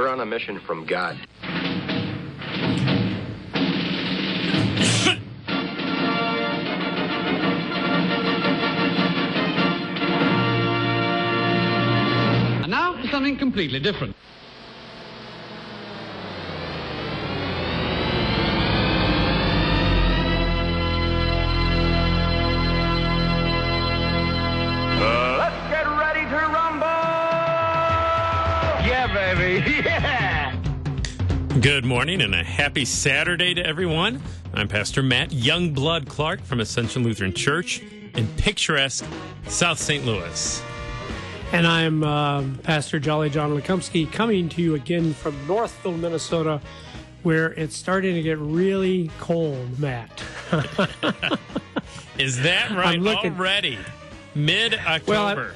We're on a mission from God. And now for something completely different. Let's get ready to rumble! Yeah, baby, yeah! Good morning and a happy Saturday to everyone. I'm Pastor Matt Youngblood Clark from Ascension Lutheran Church in picturesque South St. Louis. And I'm Pastor Jolly John Lekumsky coming to you again from Northville, Minnesota, where it's starting to get really cold, Matt. Is that right? Already? Mid-October. Well,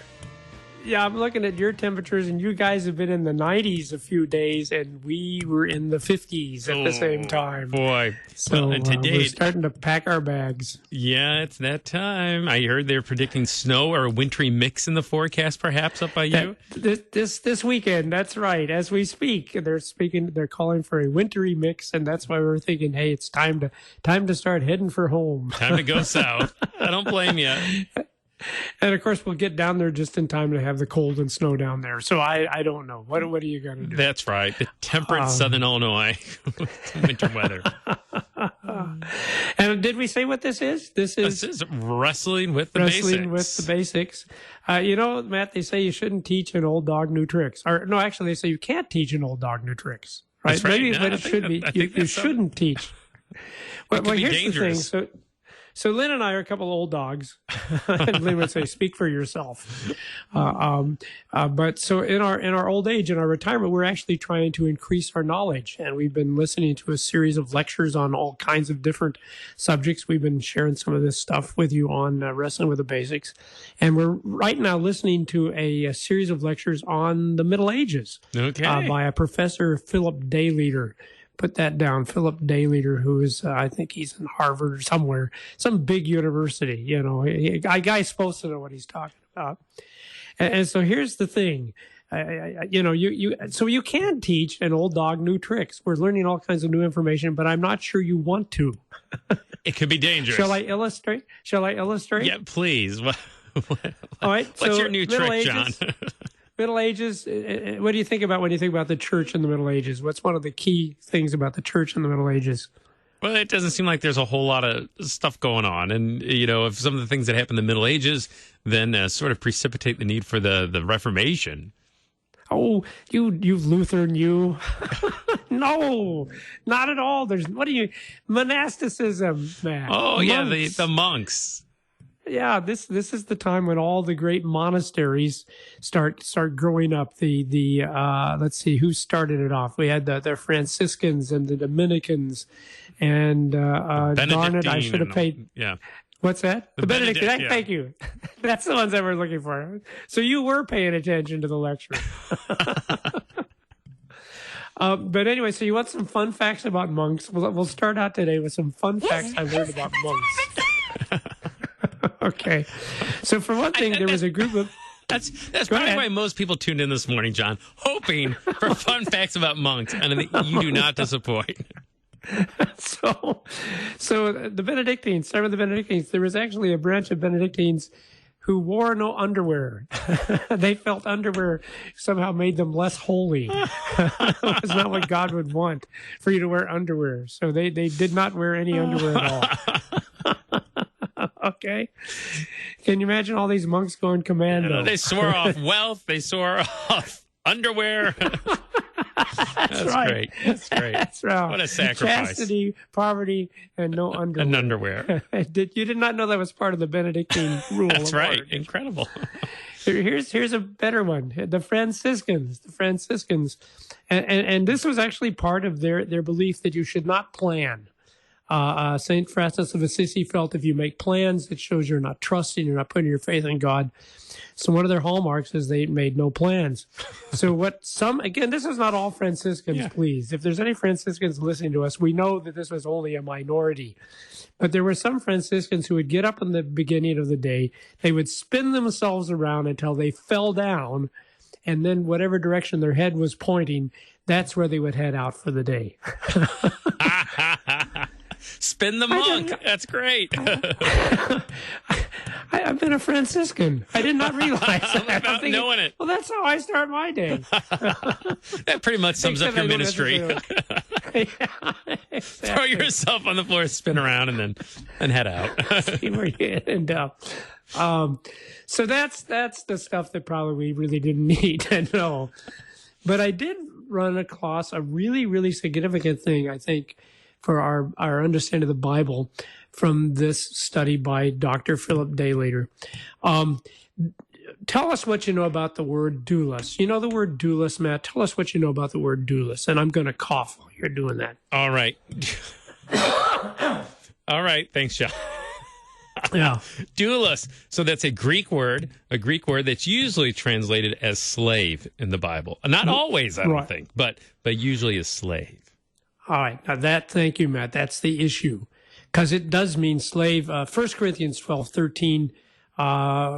I'm looking at your temperatures, and you guys have been in the 90s a few days, and we were in the 50s at the same time. Boy. So well, today, we're starting to pack our bags. Yeah, it's that time. I heard they're predicting snow or a wintry mix in the forecast, perhaps, up by you. This weekend, that's right. As we speak, they're calling for a wintry mix, and that's why we're thinking, hey, it's time to start heading for home. Time to go south. I don't blame you. And of course, we'll get down there just in time to have the cold and snow down there. So I don't know. What are you going to do? That's right. The temperate southern Illinois winter weather. And did we say what this is? This is wrestling with the wrestling basics. with the basics. Matt, they say you shouldn't teach an old dog new tricks. Or no, actually, they say you can't teach an old dog new tricks. Right? That's right. Maybe, but it should be. You shouldn't teach. Well, here's dangerous. the thing. So Lynn and I are a couple of old dogs, and Lynn would say, "Speak for yourself." But so in our old age, in our retirement, we're actually trying to increase our knowledge, and we've been listening to a series of lectures on all kinds of different subjects. We've been sharing some of this stuff with you on wrestling with the basics, and we're right now listening to a series of lectures on the Middle Ages, by a Professor Philip Dayleader. Put that down, Philip Dayleader, who is, I think he's in Harvard or somewhere, some big university. A guy's supposed to know what he's talking about. And so here's the thing, so you can teach an old dog new tricks. We're learning all kinds of new information, but I'm not sure you want to. It could be dangerous. Shall I illustrate? Yeah, please. All right. What's your new trick, John? Middle Ages, what do you think about when you think about the church in the Middle Ages? What's one of the key things about the church in the Middle Ages? Well, it doesn't seem like there's a whole lot of stuff going on. And, if some of the things that happened in the Middle Ages then sort of precipitate the need for the Reformation. Oh, you Lutheran, you. No, not at all. Monasticism, man. Oh, monks. Yeah, the monks. Yeah, this is the time when all the great monasteries start growing up. Let's see who started it off. We had the Franciscans and the Dominicans, and darn it, I should have paid. Yeah, what's that? The Benedictine. Yeah. Thank you. That's the ones I was looking for. So you were paying attention to the lecture. But anyway, so you want some fun facts about monks? We'll start out today with some fun facts I learned about monks. Okay. So for one thing, there was a group of... That's probably why most people tuned in this morning, John, hoping for fun facts about monks, and you do not disappoint. So the Benedictines, start with the Benedictines. There was actually a branch of Benedictines who wore no underwear. They felt underwear somehow made them less holy. It was not what God would want, for you to wear underwear. So they did not wear any underwear at all. Okay. Can you imagine all these monks going commando? They swore off wealth. They swore off underwear. That's right. Great. That's great. That's right. What a sacrifice. Chastity, poverty, and no underwear. And underwear. You did not know that was part of the Benedictine rule. That's right. Incredible. Here's a better one. The Franciscans. And this was actually part of their belief that you should not plan. St. Francis of Assisi felt if you make plans, it shows you're not trusting, you're not putting your faith in God. So one of their hallmarks is they made no plans. So again, this is not all Franciscans, please. If there's any Franciscans listening to us, we know that this was only a minority. But there were some Franciscans who would get up in the beginning of the day, they would spin themselves around until they fell down, and then whatever direction their head was pointing, that's where they would head out for the day. Spin the monk. That's great. I've been a Franciscan. I did not realize that. Without knowing it. Well, that's how I start my day. That pretty much sums up your ministry. Yeah, exactly. Throw yourself on the floor, spin around, and head out. See where you end up. So that's the stuff that probably we really didn't need to know. But I did run across a really, really significant thing, I think, for our understanding of the Bible from this study by Dr. Philip Daylater. Tell us what you know about the word doulas. You know the word doulas, Matt? Tell us what you know about the word doulas. And I'm going to cough while you're doing that. All right. All right. Thanks, John. Yeah. Doulas. So that's a Greek word that's usually translated as slave in the Bible. Not always, I don't think, but usually as slave. All right. Now thank you, Matt. That's the issue. Because it does mean slave. 1 Corinthians 12:13,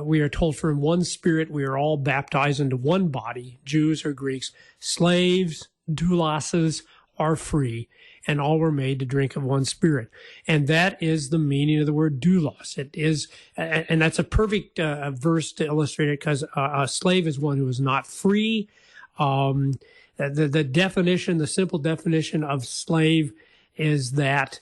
we are told, for in one spirit we are all baptized into one body, Jews or Greeks, slaves, doulases are free, and all were made to drink of one spirit. And that is the meaning of the word doulos. It is, and that's a perfect verse to illustrate it, because a slave is one who is not free. The definition, the simple definition of slave is that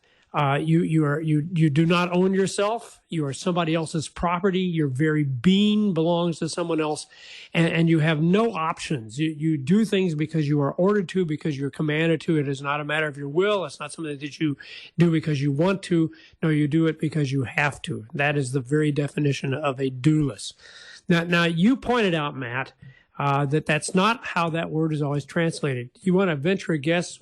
you do not own yourself. You are somebody else's property. Your very being belongs to someone else, and you have no options. You do things because you are ordered to, because you're commanded to. It is not a matter of your will. It's not something that you do because you want to. No, you do it because you have to. That is the very definition of a doulos. Now you pointed out, Matt, that's not how that word is always translated. You want to venture a guess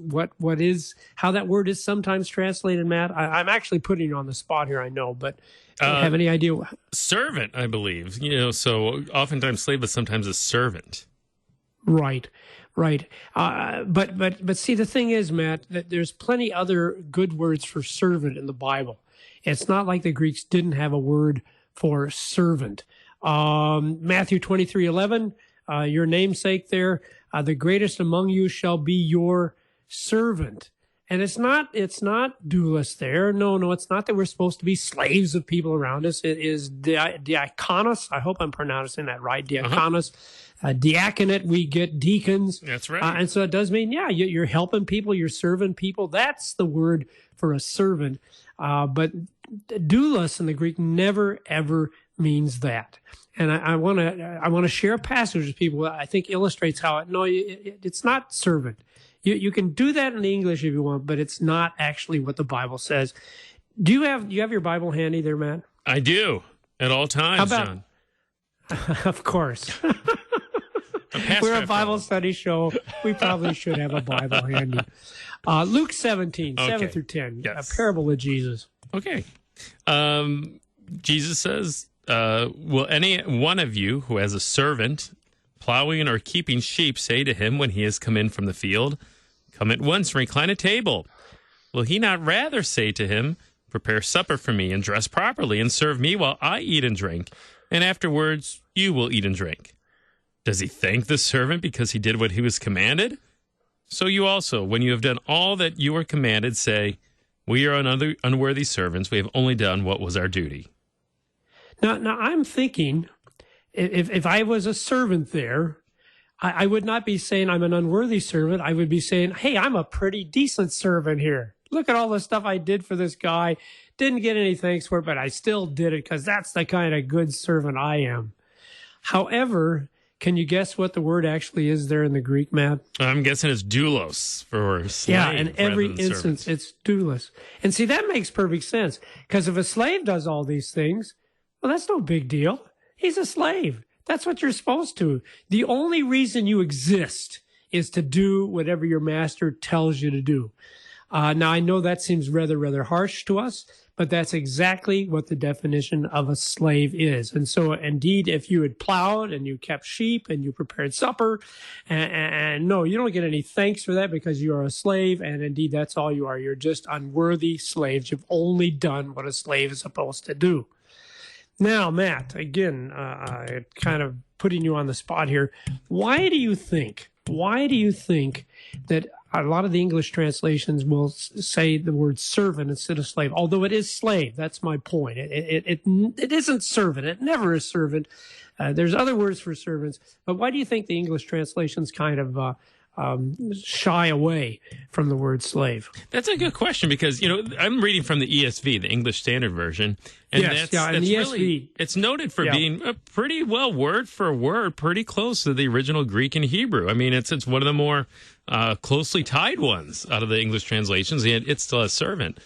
how that word is sometimes translated, Matt? I'm actually putting you on the spot here, I know, but do you have any idea? Servant, I believe. So oftentimes slave, but sometimes a servant. Right. But see, the thing is, Matt, that there's plenty other good words for servant in the Bible. It's not like the Greeks didn't have a word for servant. Matthew 23:11. Your namesake there, the greatest among you shall be your servant. And it's not doulos there. No, it's not that we're supposed to be slaves of people around us. It is diakonos. I hope I'm pronouncing that right. Diakonos. Diaconate, we get deacons. That's right. And so it does mean, you're helping people, you're serving people. That's the word for a servant. But doulos in the Greek never, ever means that. And I want to share a passage with people that I think illustrates how it's not servant. You can do that in the English if you want, but it's not actually what the Bible says. Do you have your Bible handy there, Matt? I do, at all times, John. Of course. We're a Bible study show. We probably should have a Bible handy. Luke 17, 7 through 10, yes. A parable of Jesus. Okay. Jesus says, will any one of you who has a servant plowing or keeping sheep say to him when he has come in from the field, come at once and recline at table? Will he not rather say to him, prepare supper for me and dress properly and serve me while I eat and drink, and afterwards you will eat and drink? Does he thank the servant because he did what he was commanded? So you also, when you have done all that you were commanded, say, we are unworthy servants. We have only done what was our duty. Now I'm thinking, if I was a servant there, I would not be saying I'm an unworthy servant. I would be saying, hey, I'm a pretty decent servant here. Look at all the stuff I did for this guy. Didn't get any thanks for it, but I still did it because that's the kind of good servant I am. However, can you guess what the word actually is there in the Greek, Matt? I'm guessing it's doulos for slave. Yeah, in every instance, it's doulos. And see, that makes perfect sense, because if a slave does all these things, well, that's no big deal. He's a slave. That's what you're supposed to. The only reason you exist is to do whatever your master tells you to do. Now, I know that seems rather harsh to us, but that's exactly what the definition of a slave is. And so, indeed, if you had plowed and you kept sheep and you prepared supper, and no, you don't get any thanks for that because you are a slave, and indeed, that's all you are. You're just unworthy slaves. You've only done what a slave is supposed to do. Now, Matt, again, kind of putting you on the spot here. Why do you think that a lot of the English translations will say the word servant instead of slave? Although it is slave, that's my point. It isn't servant. It never is servant. There's other words for servants, but why do you think the English translations kind of shy away from the word slave? That's a good question because, I'm reading from the ESV, the English Standard Version. And and the ESV. Really, it's noted for being a pretty well word for word, pretty close to the original Greek and Hebrew. I mean, it's one of the more closely tied ones out of the English translations, and it's still a servant.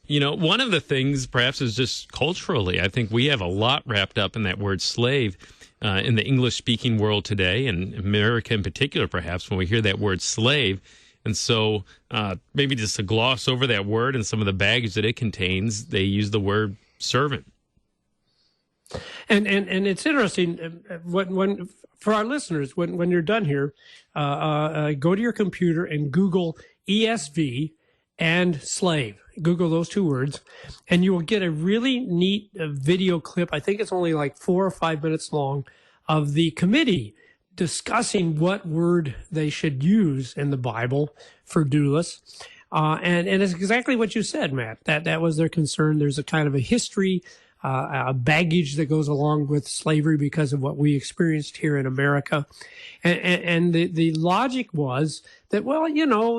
One of the things perhaps is just culturally, I think we have a lot wrapped up in that word slave. In the English-speaking world today, and America in particular, perhaps, when we hear that word slave. And so maybe just to gloss over that word and some of the baggage that it contains, they use the word servant. And it's interesting, when for our listeners, when you're done here, go to your computer and Google ESV and slave. Google those two words, and you will get a really neat video clip. I think it's only like 4 or 5 minutes long of the committee discussing what word they should use in the Bible for doulas. And it's exactly what you said, Matt. That was their concern. There's a kind of a history, a baggage that goes along with slavery because of what we experienced here in America. And the logic was that,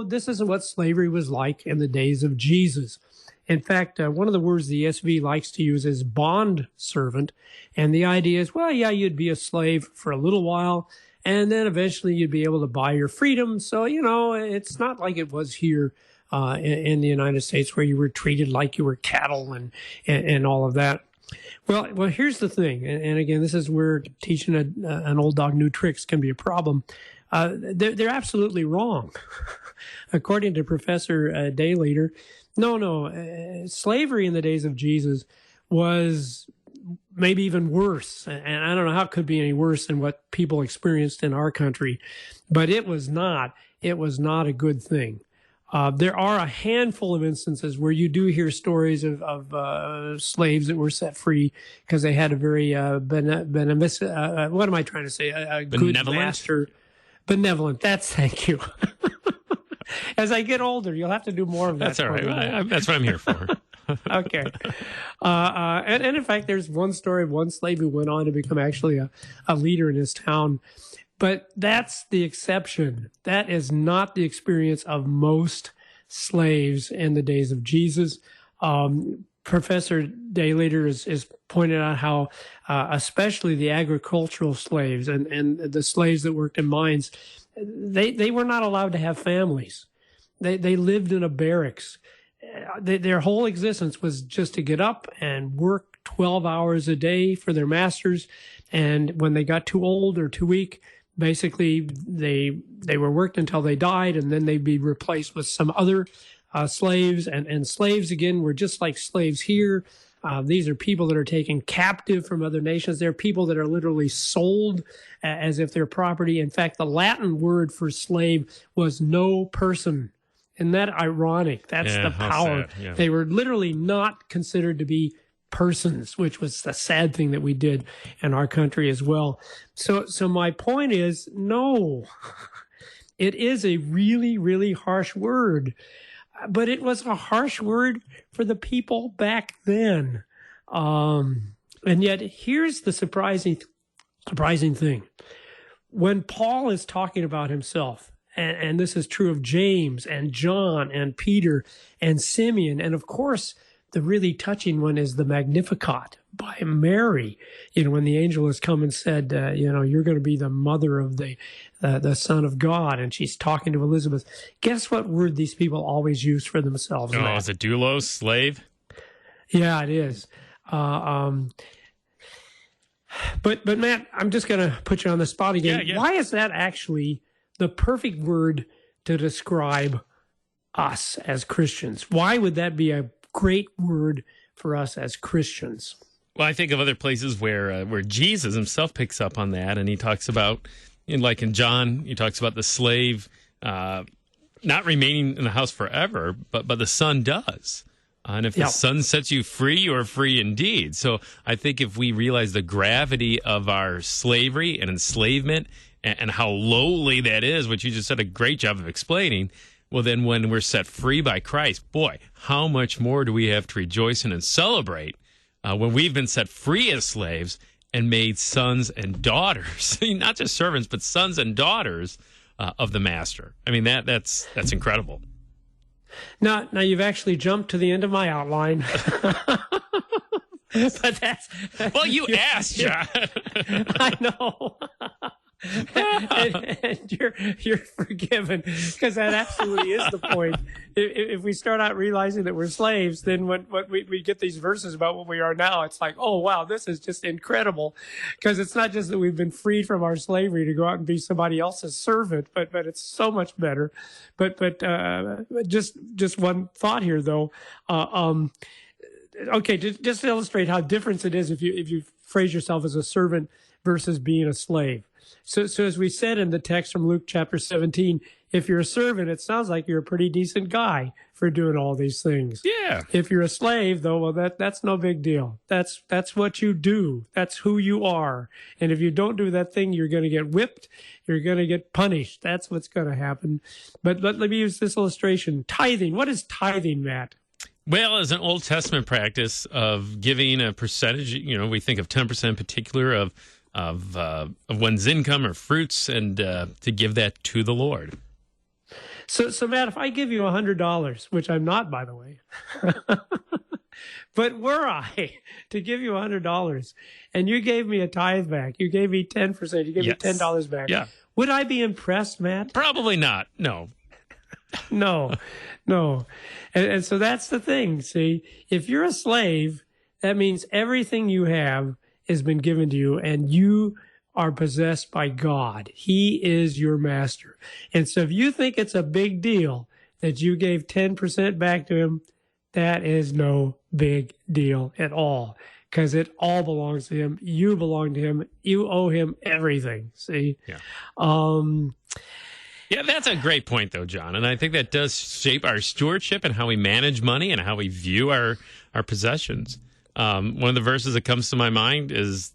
this isn't what slavery was like in the days of Jesus. In fact, one of the words the ESV likes to use is bond servant. And the idea is, you'd be a slave for a little while, and then eventually you'd be able to buy your freedom. So, it's not like it was here in the United States where you were treated like you were cattle and all of that. Well, here's the thing, and again, this is where teaching an old dog new tricks can be a problem. They're absolutely wrong. According to Professor Dayleader, slavery in the days of Jesus was maybe even worse, and I don't know how it could be any worse than what people experienced in our country, but it was not a good thing. There are a handful of instances where you do hear stories of slaves that were set free because they had a very good master. Benevolent. Thank you. As I get older, you'll have to do more of that. That's all right. That's what I'm here for. Okay. And in fact, there's one story of one slave who went on to become actually a leader in his town. But that's the exception. That is not the experience of most slaves in the days of Jesus. Professor Dayleader is pointed out how especially the agricultural slaves and the slaves that worked in mines, they were not allowed to have families. They lived in a barracks. Their whole existence was just to get up and work 12 hours a day for their masters. And when they got too old or too weak, basically they were worked until they died, and then they'd be replaced with some other slaves. And slaves, again, were just like slaves here. These are people that are taken captive from other nations. They're people that are literally sold as if they're property. In fact, the Latin word for slave was no person. Isn't that ironic? That's the power. Yeah. They were literally not considered to be persons, which was the sad thing that we did in our country as well. So my point is, no, it is a really, really harsh word, but it was a harsh word for the people back then. And yet here's the surprising thing. When Paul is talking about himself, and this is true of James and John and Peter and Simeon, and of course, the really touching one is the Magnificat by Mary. When the angel has come and said, you're going to be the mother of the Son of God, and she's talking to Elizabeth. Guess what word these people always use for themselves? Oh, is it doulos, slave? Yeah, it is. But Matt, I'm just going to put you on the spot again. Yeah. Why is that actually the perfect word to describe us as Christians? Why would that be a great word for us as Christians? Well, I think of other places where Jesus himself picks up on that, and he talks about, like in John, he talks about the slave not remaining in the house forever, but the son does. And if the Son sets you free, you are free indeed. So I think if we realize the gravity of our slavery and enslavement and how lowly that is, which you just did a great job of explaining, well, then when we're set free by Christ, boy, how much more do we have to rejoice in and celebrate when we've been set free as slaves and made sons and daughters, not just servants, but sons and daughters of the Master. I mean, that's incredible. Now you've actually jumped to the end of my outline. But that's... Well, you asked, John. I know. and you're forgiven, because that absolutely is the point. If we start out realizing that we're slaves, then when we get these verses about what we are now, it's like, oh wow, this is just incredible, because it's not just that we've been freed from our slavery to go out and be somebody else's servant, but it's so much better. But just one thought here though. Okay, just to illustrate how different it is if you phrase yourself as a servant versus being a slave. So as we said in the text from Luke chapter 17, if you're a servant, it sounds like you're a pretty decent guy for doing all these things. Yeah. If you're a slave, though, well, that's no big deal. That's what you do. That's who you are. And if you don't do that thing, you're going to get whipped. You're going to get punished. That's what's going to happen. But let me use this illustration. Tithing. What is tithing, Matt? Well, as an Old Testament practice of giving a percentage, we think of 10% in particular of one's income or fruits, and to give that to the Lord. So Matt, if I give you $100, which I'm not, by the way, but were I to give you $100 and you gave me a tithe back, you gave me 10%, you gave me $10 back, would I be impressed, Matt? Probably not. No. No. And so that's the thing. See, if you're a slave, that means everything you have has been given to you, and you are possessed by God. He is your master. And so if you think it's a big deal that you gave 10% back to him, that is no big deal at all, because it all belongs to him. You belong to him. You owe him everything. See? Yeah. Yeah, that's a great point, though, John. And I think that does shape our stewardship and how we manage money and how we view our possessions. One of the verses that comes to my mind is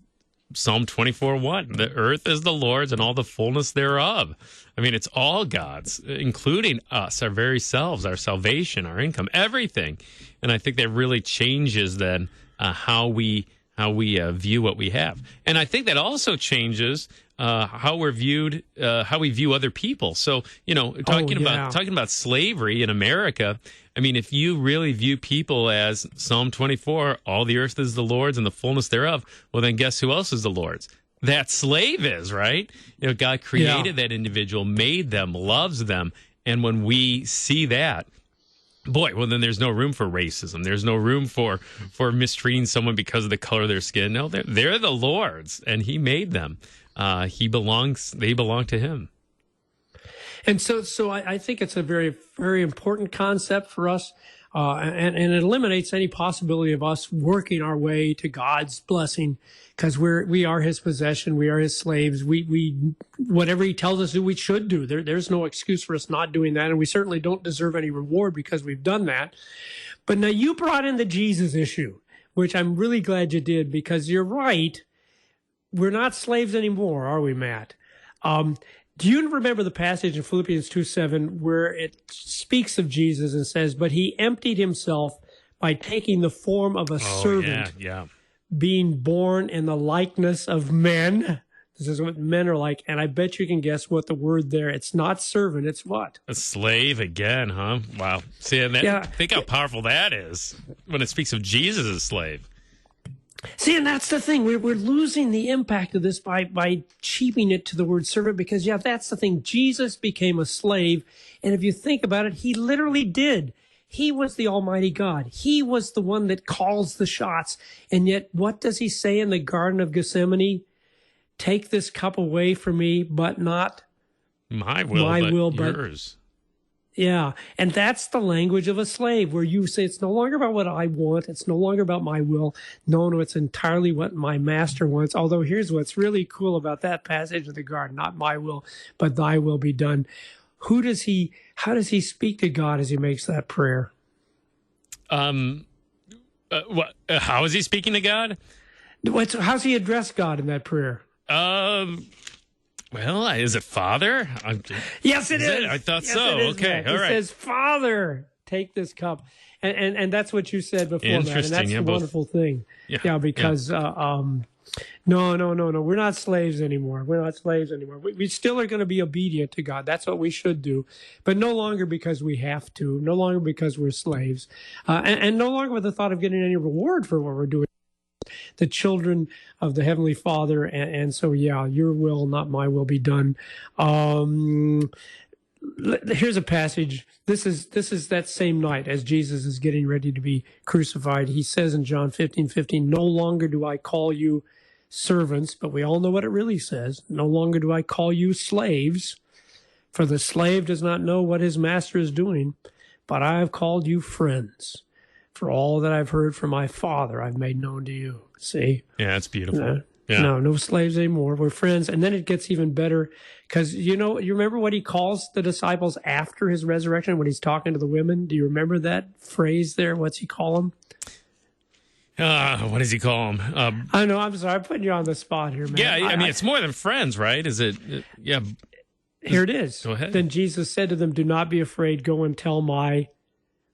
Psalm 24:1. The earth is the Lord's and all the fullness thereof. I mean, it's all God's, including us, our very selves, our salvation, our income, everything. And I think that really changes then how we view what we have. And I think that also changes how we're viewed, how we view other people. So, talking about slavery in America, I mean, if you really view people as Psalm 24, all the earth is the Lord's and the fullness thereof, well, then guess who else is the Lord's? That slave is, right? God created that individual, made them, loves them. And when we see that, boy, well, then there's no room for racism. There's no room for mistreating someone because of the color of their skin. No, they're the Lord's, and he made them. They belong to him. And so I think it's a very, very important concept for us, and it eliminates any possibility of us working our way to God's blessing, because we are his possession. We are his slaves. We whatever he tells us that we should do, there's no excuse for us not doing that, and we certainly don't deserve any reward because we've done that. But now you brought in the Jesus issue, which I'm really glad you did, because you're right. We're not slaves anymore, are we, Matt? Do you remember the passage in Philippians 2:7 where it speaks of Jesus and says, but he emptied himself by taking the form of a servant, being born in the likeness of men. This is what men are like. And I bet you can guess what the word there, it's not servant, it's what? A slave again, huh? Wow. See, think how powerful that is when it speaks of Jesus as slave. See, and that's the thing. We're losing the impact of this by cheaping it to the word servant, because, that's the thing. Jesus became a slave. And if you think about it, he literally did. He was the Almighty God. He was the one that calls the shots. And yet, what does he say in the Garden of Gethsemane? Take this cup away from me, but not my will, but yours. Yeah, and that's the language of a slave, where you say it's no longer about what I want. It's no longer about my will. No, it's entirely what my master wants. Although here's what's really cool about that passage of the garden: not my will, but thy will be done. How does he speak to God as he makes that prayer? How is he speaking to God? How's he address God in that prayer? Well, is it Father? Yes, it is. I thought yes, so. It is, okay, Matt. all right. It says, Father, take this cup. And that's what you said before, Matt. And Interesting. that's the wonderful thing. Yeah, because no, we're not slaves anymore. We're not slaves anymore. We still are going to be obedient to God. That's what we should do. But no longer because we have to. No longer because we're slaves. And no longer with the thought of getting any reward for what we're doing. The children of the Heavenly Father. And so, yeah, your will, not my will, be done. Here's a passage. This is that same night as Jesus is getting ready to be crucified. He says in John 15:15, "No longer do I call you servants," but we all know what it really says. "No longer do I call you slaves, for the slave does not know what his master is doing, but I have called you friends. For all that I've heard from my Father, I've made known to you." See? Yeah, that's beautiful. Yeah. No slaves anymore. We're friends. And then it gets even better because, you remember what he calls the disciples after his resurrection when he's talking to the women? Do you remember that phrase there? What's he call them? What does he call them? I know. I'm sorry. I'm putting you on the spot here, man. Yeah, I mean, it's more than friends, right? Is it? Yeah. Here it is. Go ahead. Then Jesus said to them, "Do not be afraid. Go and tell my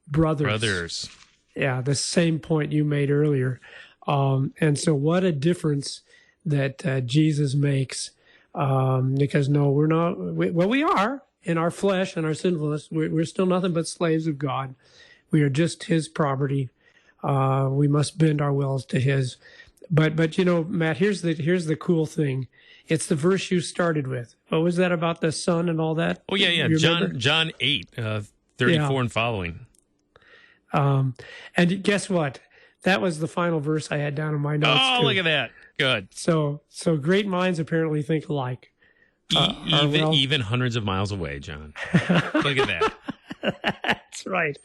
brothers." Yeah, the same point you made earlier. And so what a difference that Jesus makes, because no, we're not. We are in our flesh and our sinfulness. We're still nothing but slaves of God. We are just His property. We must bend our wills to His. But Matt, here's the cool thing. It's the verse you started with. What was that about the son and all that? Oh yeah. John 8, 34 and following. And guess what? That was the final verse I had down in my notes. Oh, too. Look at that. Good. So great minds apparently think alike. Even hundreds of miles away, John. Look at that. That's right.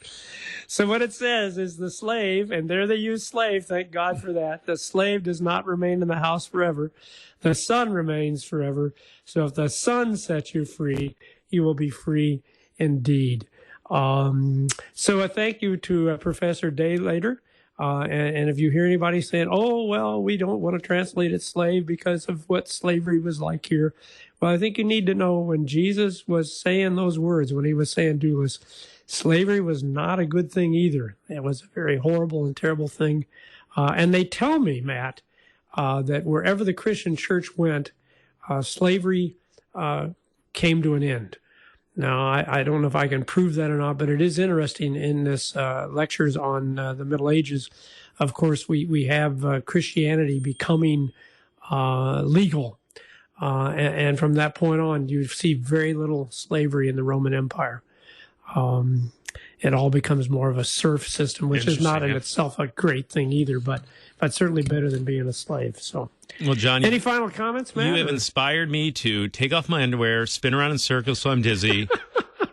So what it says is the slave, and there they use slave, thank God for that. The slave does not remain in the house forever. The son remains forever. So if the son sets you free, you will be free indeed. So a thank you to Professor Day later. And if you hear anybody saying, "Oh, well, we don't want to translate it slave because of what slavery was like here," well, I think you need to know when Jesus was saying those words, when he was saying doulas, slavery was not a good thing either. It was a very horrible and terrible thing. And they tell me, Matt, that wherever the Christian church went, slavery came to an end. Now, I don't know if I can prove that or not, but it is interesting in this lectures on the Middle Ages. Of course, we have Christianity becoming legal. And from that point on, you see very little slavery in the Roman Empire. It all becomes more of a serf system, which is not in itself a great thing either, but certainly better than being a slave. So, well, John, any final comments, Matt? You have inspired me to take off my underwear, spin around in circles so I'm dizzy,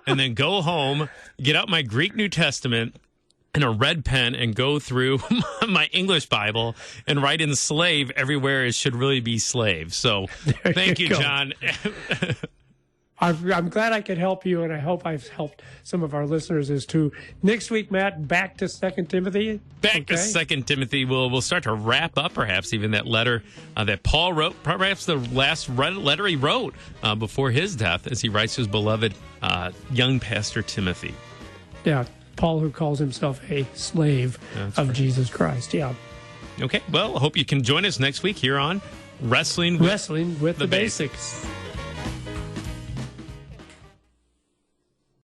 and then go home, get out my Greek New Testament and a red pen and go through my English Bible and write in slave everywhere it should really be slave. So thank you, John. I'm glad I could help you, and I hope I've helped some of our listeners as too. Next week, Matt, back to 2 Timothy. Back to 2 Timothy. We'll start to wrap up, perhaps, even that letter that Paul wrote, perhaps the last letter he wrote before his death, as he writes to his beloved young pastor Timothy. Yeah, Paul, who calls himself a slave of Jesus Christ. Yeah. Okay, well, I hope you can join us next week here on Wrestling with the Basics.